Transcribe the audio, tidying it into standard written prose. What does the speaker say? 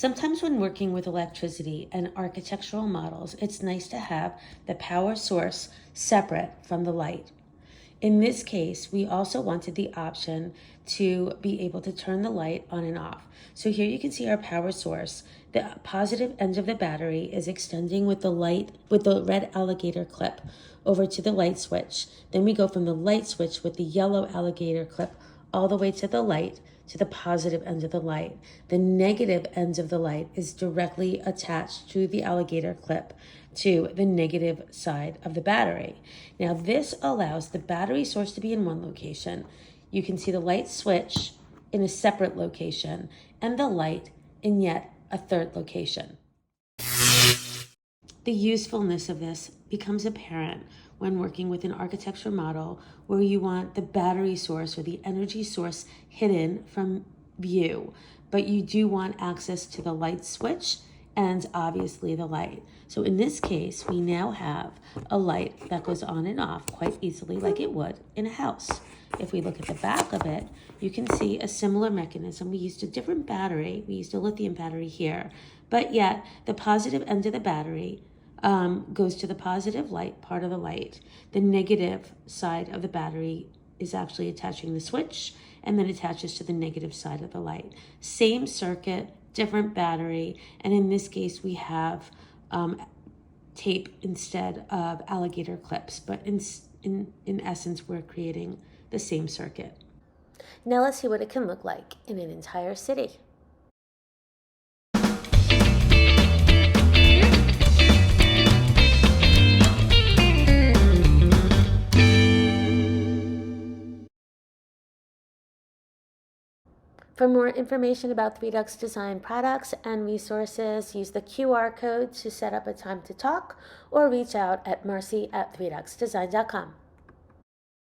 Sometimes when working with electricity and architectural models, it's nice to have the power source separate from the light. In this case, we also wanted the option to be able to turn the light on and off. So here you can see our power source. The positive end of the battery is extending with the red alligator clip over to the light switch. Then we go from the light switch with the yellow alligator clip all the way to the light, to the positive end of the light. The negative end of the light is directly attached to the alligator clip to the negative side of the battery. Now this allows the battery source to be in one location. You can see the light switch in a separate location and the light in yet a third location. The usefulness of this becomes apparent when working with an architecture model where you want the battery source or the energy source hidden from view, but you do want access to the light switch and obviously the light. So in this case, we now have a light that goes on and off quite easily like it would in a house. If we look at the back of it, you can see a similar mechanism. We used a different battery. We used a lithium battery here, but yet the positive end of the battery goes to the positive light part of the light. The negative side of the battery is actually attaching the switch and then attaches to the negative side of the light. Same circuit, different battery, and in this case we have tape instead of alligator clips, but in essence we're creating the same circuit. Now let's see what it can look like in an entire city. For more information about 3DuxDesign products and resources, use the QR code to set up a time to talk or reach out at mercy@3duxdesign.com.